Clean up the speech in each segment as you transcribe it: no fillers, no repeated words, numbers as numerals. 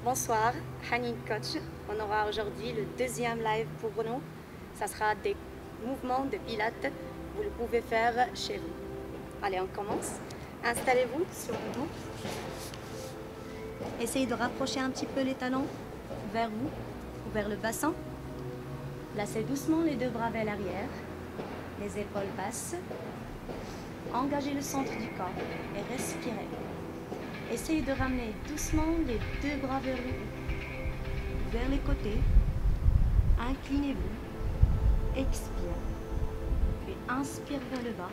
Bonsoir, Hanin Coach. On aura aujourd'hui le deuxième live pour nous. Ça sera des mouvements de pilates. Vous le pouvez faire chez vous. Allez, on commence. Installez-vous sur le dos. Essayez de rapprocher un petit peu les talons vers vous ou vers le bassin. Placez doucement les deux bras vers l'arrière, les épaules basses. Engagez le centre du corps et respirez. Essayez de ramener doucement les deux bras vers le haut, vers les côtés. Inclinez-vous, expire, puis inspire vers le bas.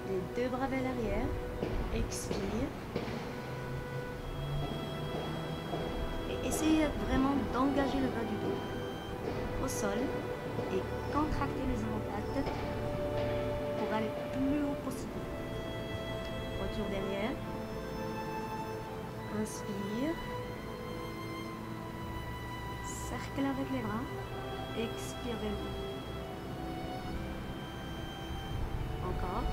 Les deux bras vers l'arrière, expire. Et essayez vraiment d'engager le bas du dos au sol et contractez les omoplates pour aller plus haut possible. Retour derrière. Inspire. Cercle avec les bras. Expire vers le haut. Encore.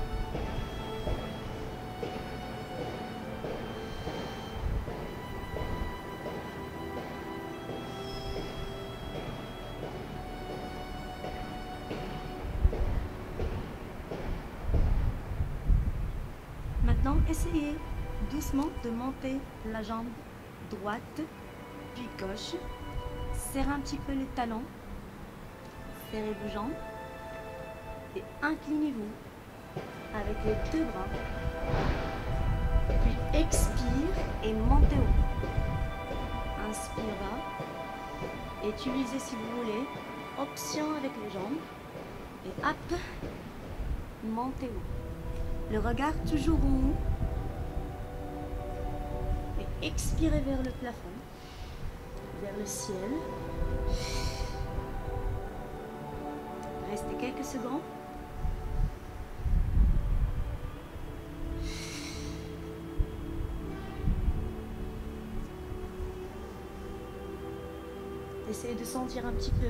Maintenant, essayez doucement de monter la jambe droite, puis gauche. Serrez un petit peu les talons. Serrez vos jambes. Et inclinez-vous avec les deux bras. Puis expire et montez haut. Inspire bas. Utilisez si vous voulez option avec les jambes. Et hop, montez haut. Le regard toujours en haut. Et expirez vers le plafond, vers le ciel. Restez quelques secondes. Essayez de sentir un petit peu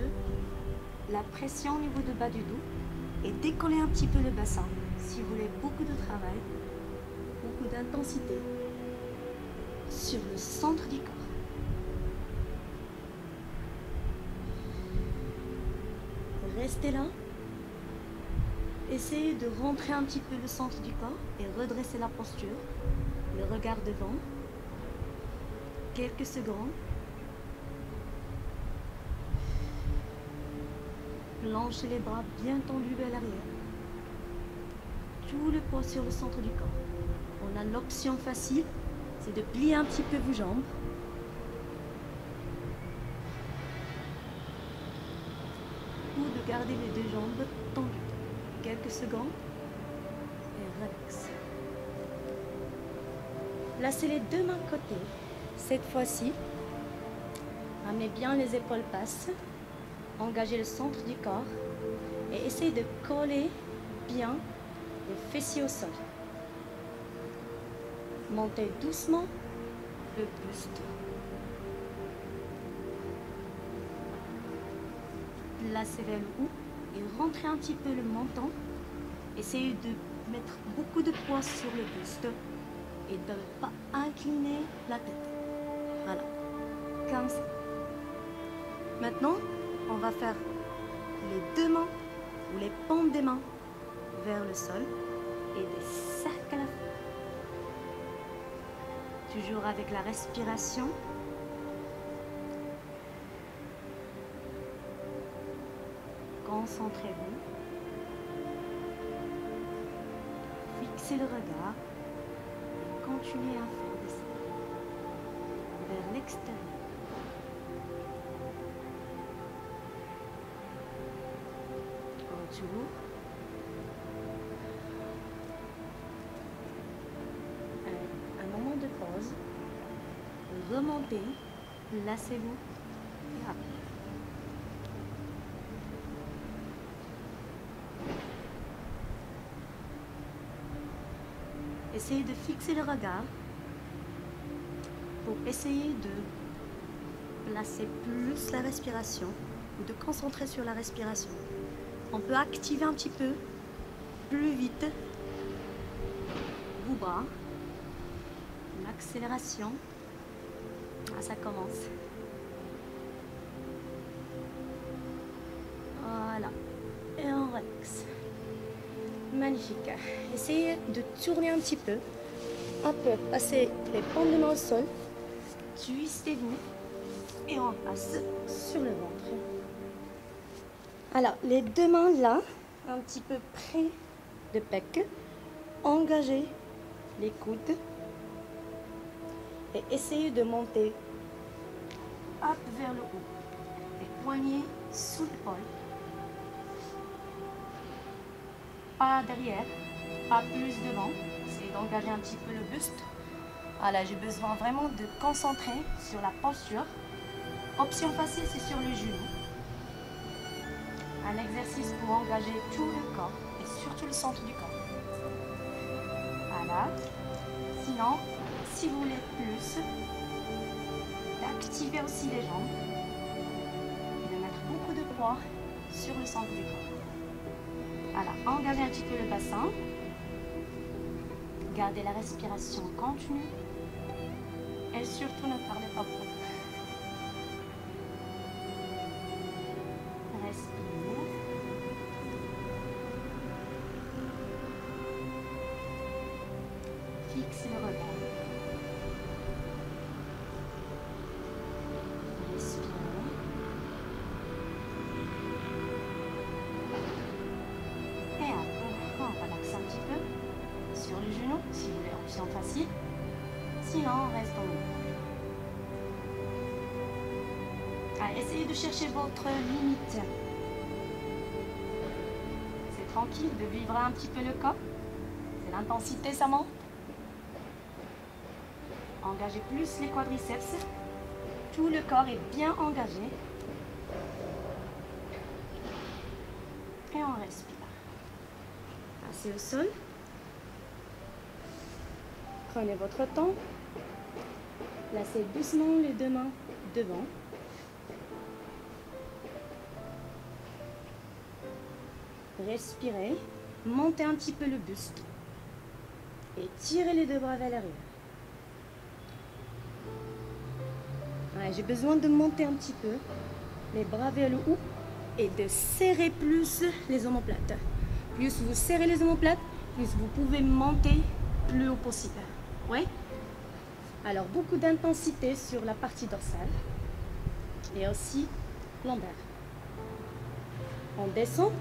la pression au niveau du bas du dos et décoller un petit peu le bassin. Si vous voulez beaucoup de travail, beaucoup d'intensité sur le centre du corps. Restez là. Essayez de rentrer un petit peu le centre du corps et redresser la posture. Le regard devant. Quelques secondes. Planchez les bras bien tendus vers l'arrière. Tout le poids sur le centre du corps. On a l'option facile, c'est de plier un petit peu vos jambes. Ou de garder les deux jambes tendues. Quelques secondes. Et relax. Placez les deux mains de côté. Cette fois-ci, ramenez bien les épaules basses. Engagez le centre du corps. Et essayez de coller bien les fessiers au sol. Montez doucement le buste. Placez vers le haut et rentrez un petit peu le menton. Essayez de mettre beaucoup de poids sur le buste et de ne pas incliner la tête. Voilà, comme ça. Maintenant, on va faire les deux mains ou les paumes des mains vers le sol et des cercles à la fois. Toujours avec la respiration. Concentrez-vous. Fixez le regard et continuez à faire descendre vers l'extérieur. Retour. Un moment de pause. Remontez. Lassez-vous. Et hop. Essayez de fixer le regard pour essayer de placer plus la respiration ou de concentrer sur la respiration. On peut activer un petit peu plus vite vos bras, l'accélération Ah, ça commence. Voilà. Et on relaxe. Magnifique. Essayez de tourner un petit peu. Un peu. Passez les paumes de main au sol. Twistez-vous. Et on passe sur le ventre. Alors, les deux mains là, un petit peu près de pec. Engagez les coudes. Et essayez de monter up vers le haut. Les poignets sous l'épaule. Pas derrière, pas plus devant. Essayez d'engager un petit peu le buste. Voilà, j'ai besoin vraiment de concentrer sur la posture. Option facile, c'est sur le genou. Un exercice pour engager tout le corps et surtout le centre du corps. Voilà. Sinon, si vous voulez plus, d'activer aussi les jambes et de mettre beaucoup de poids sur le centre du corps. Voilà, engagez un petit peu le bassin. Gardez la respiration continue. Et surtout, ne parlez pas beaucoup. Respirez. Fixez le regard. Respirez. Et après, on relaxe un petit peu sur les genoux, si vous voulez, option facile. Sinon, on reste en haut. Essayez de chercher votre limite. C'est tranquille de vivre un petit peu le corps. C'est l'intensité, ça monte. Engagez plus les quadriceps. Tout le corps est bien engagé. Et on respire. Asseyez au sol. Prenez votre temps. Placez doucement les deux mains devant. Respirez. Montez un petit peu le buste. Et tirez les deux bras vers l'arrière. Ouais, j'ai besoin de monter un petit peu les bras vers le haut et de serrer plus les omoplates. Plus vous serrez les omoplates, plus vous pouvez monter le haut possible. Ouais. Alors, beaucoup d'intensité sur la partie dorsale et aussi lombaire. On descend,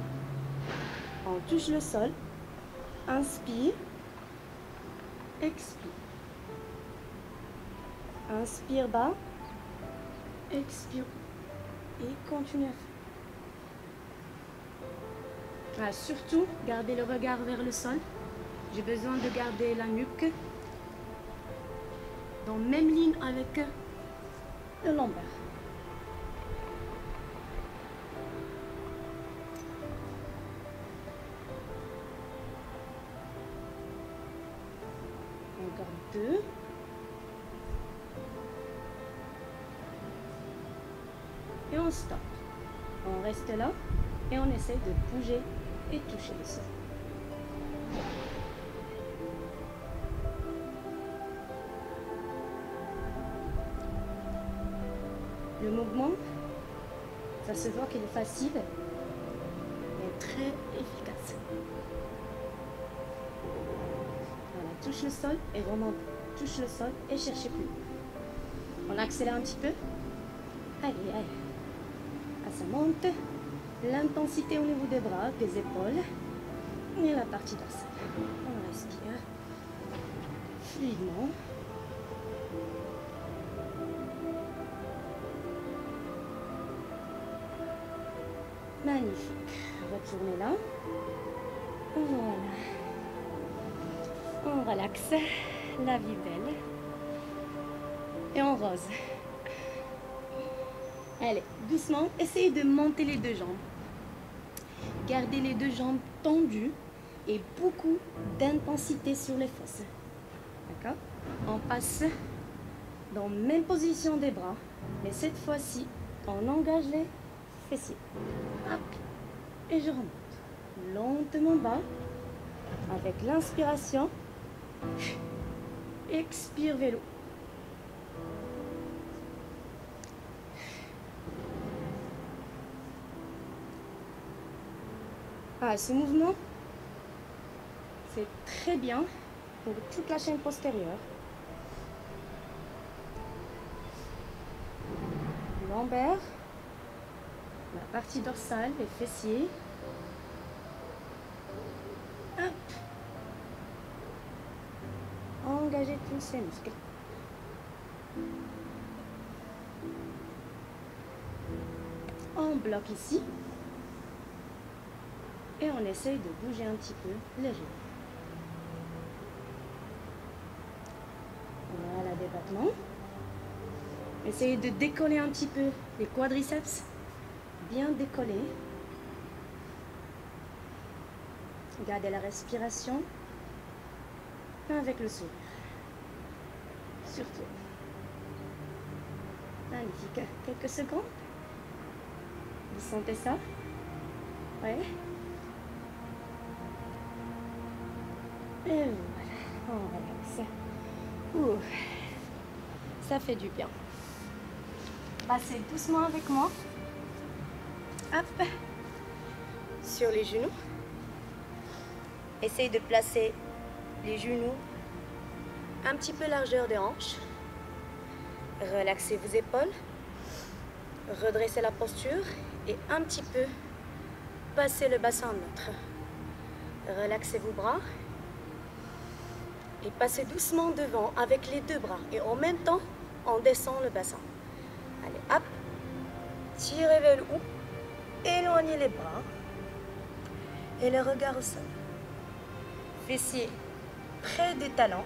on touche le sol, inspire, expire. Inspire bas, expire et continue à faire. Ah, surtout, gardez le regard vers le sol. J'ai besoin de garder la nuque dans la même ligne avec le lombaire. Encore deux. Et on stoppe. On reste là et on essaie de bouger et toucher le sol. Le mouvement, ça se voit qu'il est facile, mais très efficace. Voilà, touche le sol et remonte. Touche le sol et cherchez plus. On accélère un petit peu. Allez, allez. Ah, ça monte. L'intensité au niveau des bras, des épaules et la partie dorsale. On respire fluidement. Magnifique. Retournez là. Voilà. On relaxe. La vie belle. Et on rose. Allez, doucement, essayez de monter les deux jambes. Gardez les deux jambes tendues et beaucoup d'intensité sur les fosses. D'accord? On passe dans la même position des bras, mais cette fois-ci, on engage les fessiers. Hop, et je remonte. Lentement bas, avec l'inspiration. Expire vélo. Ah, ce mouvement, c'est très bien pour toute la chaîne postérieure. Lombaire, la partie dorsale, les fessiers. Hop. Engagez tous ces muscles. On bloque ici. Et on essaye de bouger un petit peu les genoux. Voilà, débattement. Essayez de décoller un petit peu les quadriceps. Bien décollés. Gardez la respiration avec le sourire. Surtout. Magnifique. Quelques secondes. Vous sentez ça? Ouais. Et voilà. On relaxe. Ouh. Ça fait du bien. Passez doucement avec moi. Hop. Sur les genoux. Essayez de placer les genoux un petit peu largeur des hanches. Relaxez vos épaules. Redressez la posture et un petit peu passez le bassin en neutre. Relaxez vos bras et passez doucement devant avec les deux bras. Et en même temps, on descend le bassin. Allez, hop. Tirez vers le haut. Éloignez les bras et le regard au sol. Fessiers près des talons,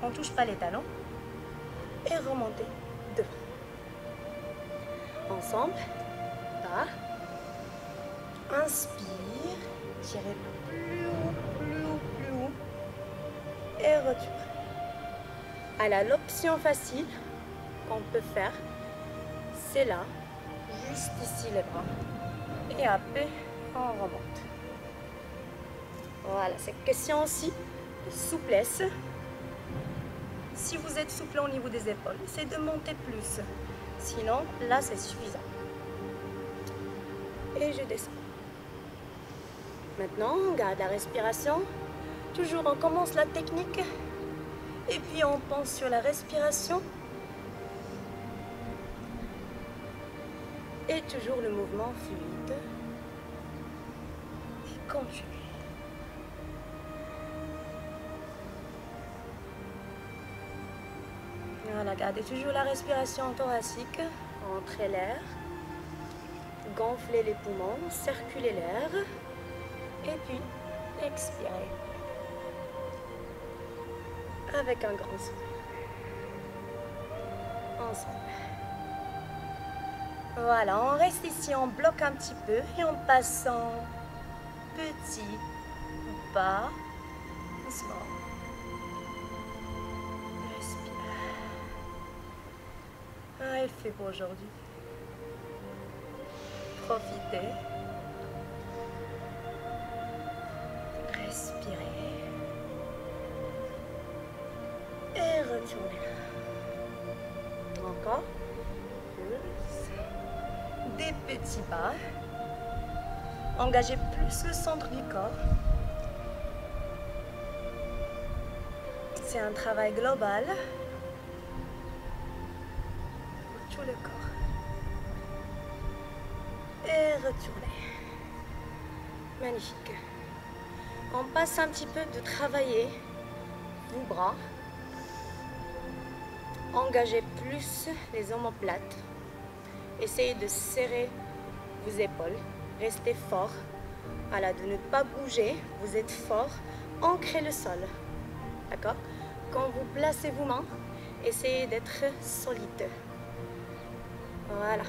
on ne touche pas les talons, et remontez devant. Ensemble, bas, inspire, tirez plus haut, plus haut, plus haut, et retour. Alors l'option facile qu'on peut faire, c'est là, juste ici les bras, et après on remonte. Voilà, c'est question aussi de souplesse. Si vous êtes souple au niveau des épaules, c'est de monter plus. Sinon, là, c'est suffisant. Et je descends. Maintenant, on garde la respiration. Toujours, on commence la technique. Et puis, on pense sur la respiration. Et toujours le mouvement fluide. Et continue. Voilà, gardez toujours la respiration thoracique. Entrez l'air. Gonflez les poumons, circulez l'air. Et puis, expirez. Avec un grand sourire. Ensemble. Voilà, on reste ici, on bloque un petit peu et on passe en petit pas, doucement. Respire. Ah, il fait beau aujourd'hui. Profitez. Respirez. Et retournez. Encore. Des petits pas. Engagez plus le centre du corps. C'est un travail global pour tout le corps. Et retournez. Magnifique. On passe un petit peu de travailler vos bras. Engagez plus les omoplates. Essayez de serrer vos épaules. Restez fort. Voilà, de ne pas bouger. Vous êtes fort. Ancrez le sol. D'accord? Quand vous placez vos mains, essayez d'être solide. Voilà.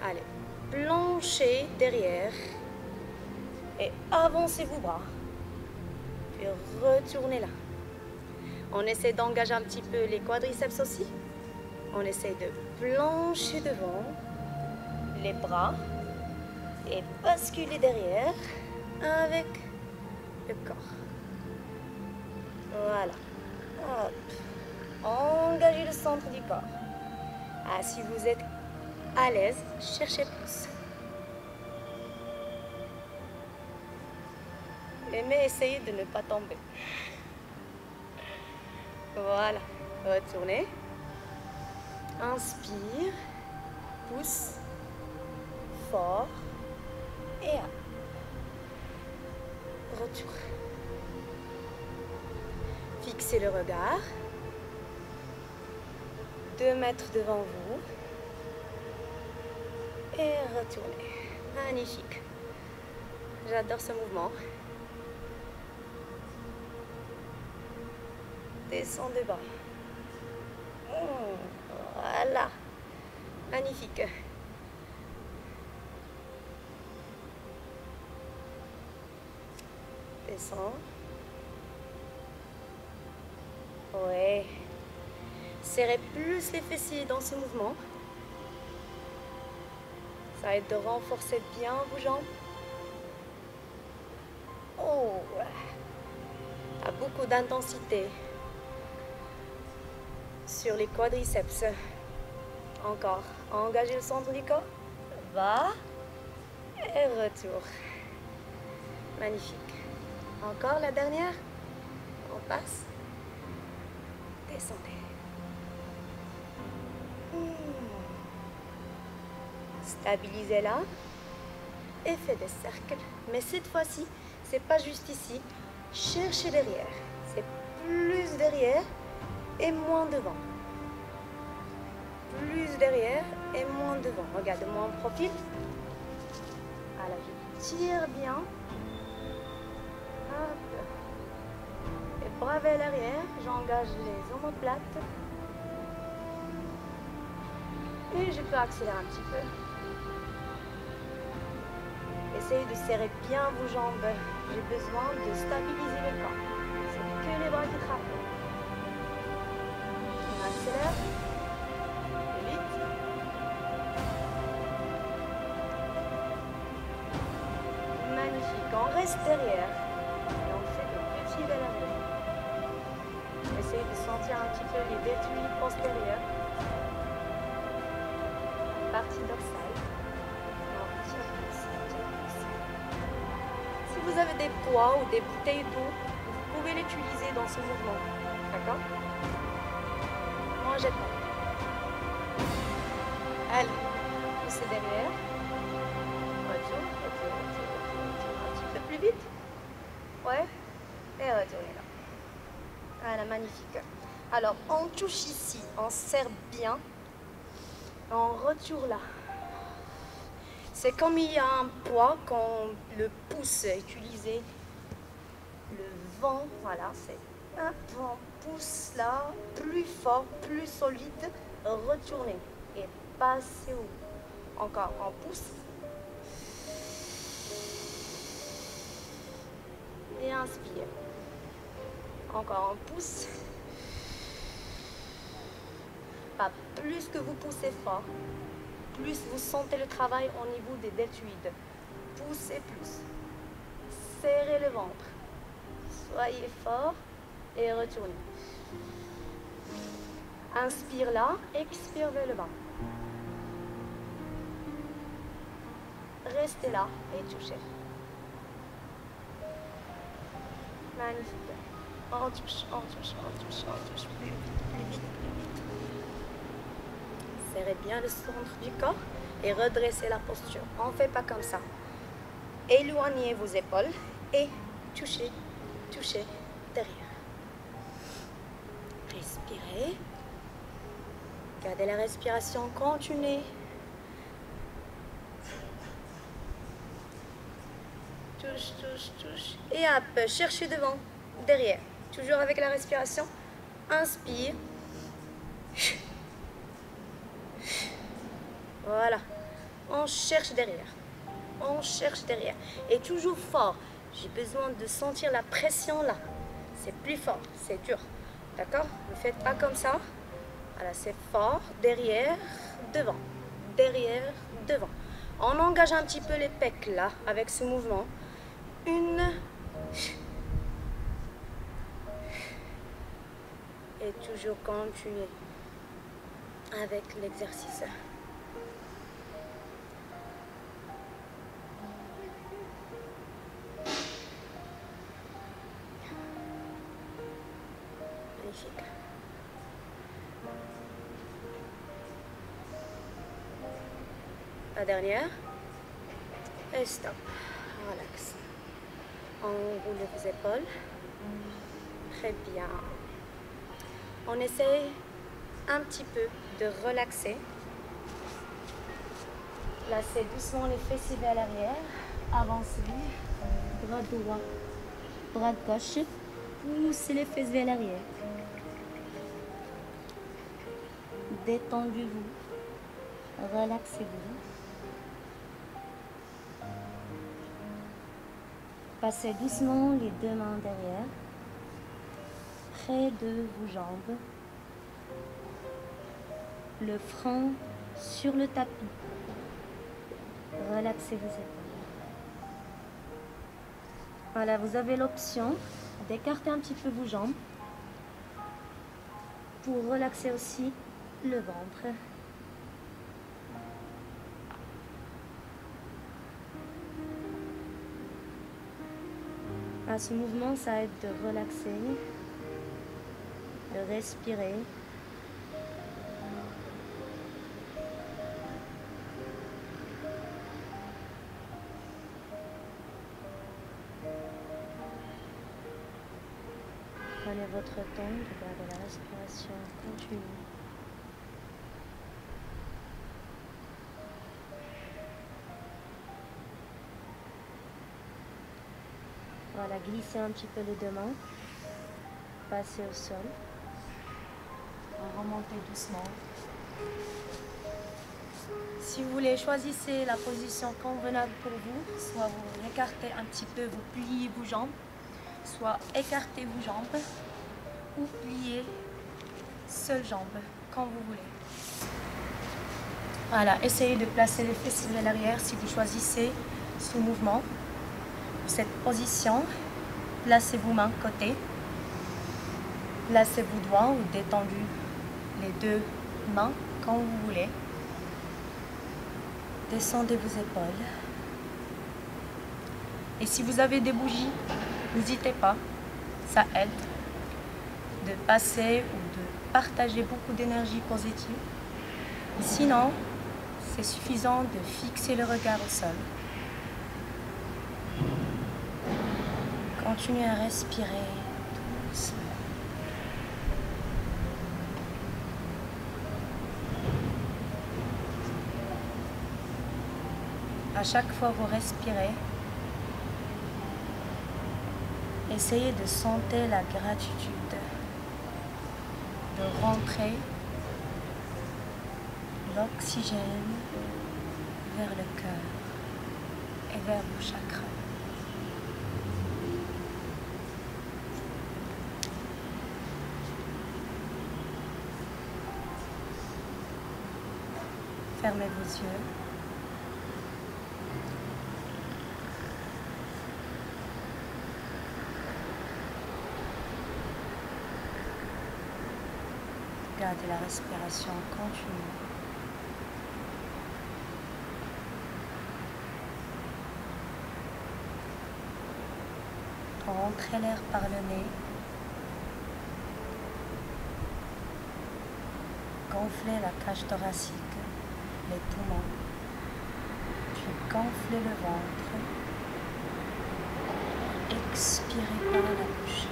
Allez. Planchez derrière. Et avancez vos bras. Puis retournez là. On essaie d'engager un petit peu les quadriceps aussi. On essaie de plancher devant les bras et basculer derrière avec le corps. Voilà. Hop. Engagez le centre du corps. Ah, si vous êtes à l'aise, cherchez plus. Mais essayez de ne pas tomber. Voilà, retournez. Inspire, pousse, fort, et up. Retour. Fixez le regard. 2 mètres devant vous. Et retournez. Magnifique. J'adore ce mouvement. Descendez bas. Voilà. Magnifique. Descends. Ouais. Serrez plus les fessiers dans ce mouvement. Ça aide de renforcer bien vos jambes. Oh, à beaucoup d'intensité sur les quadriceps. Encore. Engagez le centre du corps. Va. Et retour. Magnifique. Encore la dernière. On passe. Descendez. Stabilisez-la. Et faites des cercles. Mais cette fois-ci, c'est pas juste ici. Cherchez derrière. C'est plus derrière et moins devant. Plus derrière et moins devant. Regardez-moi en profil. Alors, je tire bien. Hop. Et bras vers l'arrière. J'engage les omoplates. Et je peux accélérer un petit peu. Essayez de serrer bien vos jambes. J'ai besoin de stabiliser le corps. C'est que les bras qui travaillent. On accélère. Et vite. Magnifique. On reste derrière. Et on fait des petits vers l'arrière. Essayez de sentir un petit peu les détuis postérieurs. Partie dorsale. Si vous avez des poids ou des bouteilles d'eau, vous pouvez l'utiliser dans ce mouvement. D'accord? Moi, j'ai pas. Allez, poussez derrière. Retour. Un petit peu plus vite. Ouais. Et retournez là. Voilà, magnifique. Alors, on touche ici, on serre bien. On retourne là. C'est comme il y a un poids quand le pouce est utilisé. Le vent, voilà, c'est un vent pousse là, plus fort, plus solide. Retournez et passez où? Encore, on pousse. Et inspire. Encore, on pousse. Pas plus que vous poussez fort, plus vous sentez le travail au niveau des deltoïdes. Poussez plus. Serrez le ventre. Soyez fort et retournez. Inspire là, expire vers le bas. Restez là et touchez. Magnifique. On touche, on touche, on touche, on touche. Plus vite, plus vite, plus vite. Serrez bien le centre du corps et redressez la posture. On ne fait pas comme ça. Éloignez vos épaules et touchez, touchez derrière. Respirez. Gardez la respiration, continuez. Touche, touche, touche. Et hop, cherchez devant, derrière. Toujours avec la respiration. Inspire. Voilà. On cherche derrière. On cherche derrière. Et toujours fort. J'ai besoin de sentir la pression là. C'est plus fort, c'est dur. D'accord? Ne faites pas comme ça. Voilà, c'est fort. Derrière, devant. Derrière, devant. On engage un petit peu les pecs là, avec ce mouvement. Une. Et toujours continuer avec l'exercice. La dernière. Et stop. Relax. Enroulez vos épaules. Très bien. On essaye un petit peu de relaxer. Placez doucement les fessiers vers l'arrière. Avancez. Bras droit, bras gauche. Poussez les fesses vers l'arrière. Détendez-vous. Relaxez-vous. Passez doucement les deux mains derrière, près de vos jambes. Le front sur le tapis. Relaxez vos épaules. Voilà, vous avez l'option d'écarter un petit peu vos jambes pour relaxer aussi le ventre. À ce mouvement, ça aide de relaxer, de respirer. Prenez votre temps de garder la respiration continue. Voilà, glissez un petit peu les deux mains. Passez au sol. Remontez doucement. Si vous voulez, choisissez la position convenable pour vous. Soit vous écartez un petit peu, vous pliez vos jambes. Soit écartez vos jambes ou pliez seule jambe, quand vous voulez. Voilà, essayez de placer les fessiers vers l'arrière si vous choisissez ce mouvement. Cette position, placez vos mains côté. Placez vos doigts ou détendus les deux mains quand vous voulez. Descendez vos épaules. Et si vous avez des bougies, n'hésitez pas, ça aide de passer ou de partager beaucoup d'énergie positive. Sinon, c'est suffisant de fixer le regard au sol. Continuez à respirer doucement. À chaque fois que vous respirez, essayez de sentir la gratitude, de rentrer l'oxygène vers le cœur et vers vos chakras. Fermez vos yeux. Gardez la respiration continue. Rentrez l'air par le nez. Gonflez la cage thoracique, les poumons. Puis gonflez le ventre. Expirez par la bouche.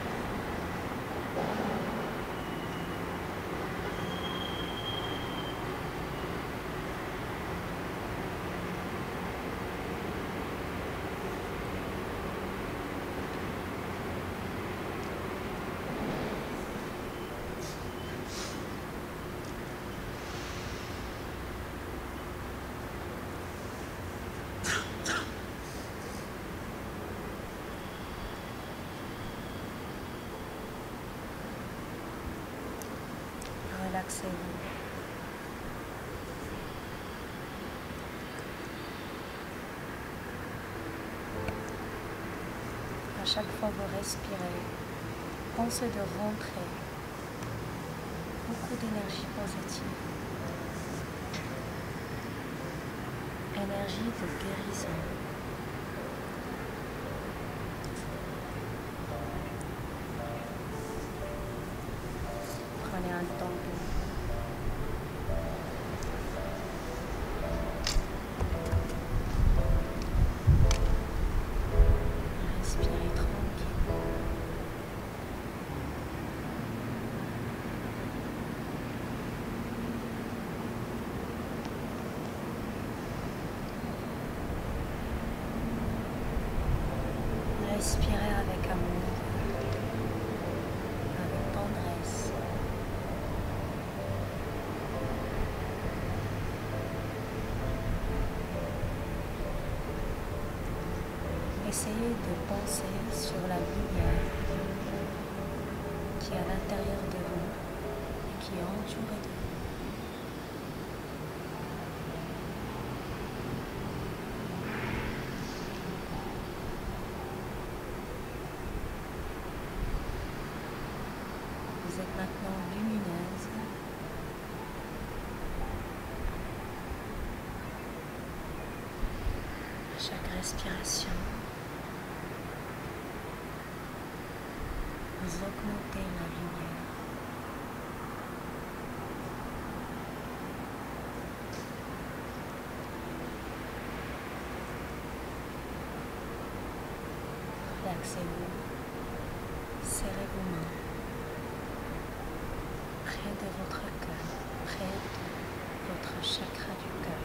Relaxez-vous. À chaque fois que vous respirez, pensez de rentrer beaucoup d'énergie positive, énergie de guérison. Prenez un temps pour vous. Essayez de penser sur la lumière qui est à l'intérieur de vous et qui est entourée de vous. Vous êtes maintenant lumineuse. À chaque respiration, vous augmentez la lumière. Relaxez-vous, serrez vos mains près de votre cœur, près de votre chakra du cœur.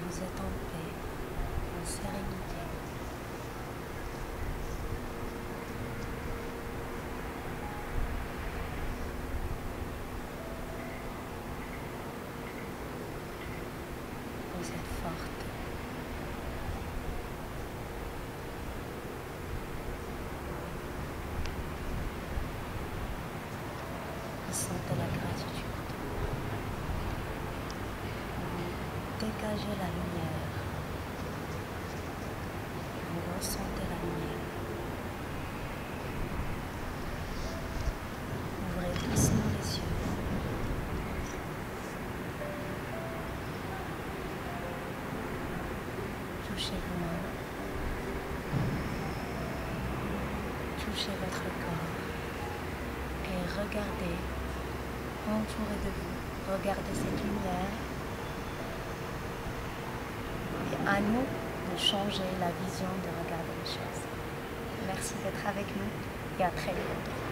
Vous êtes en paix, en sérénité. Vous êtes forte. Vous sentez la gratitude. Vous dégagez la lumière. Vous ressentez la lumière. Ouvrez doucement les yeux. Touchez vos mains. Touchez votre corps. Et regardez, entouré de vous, regardez cette lumière. Et à nous de changer la vision de regarder les choses. Merci d'être avec nous et à très bientôt.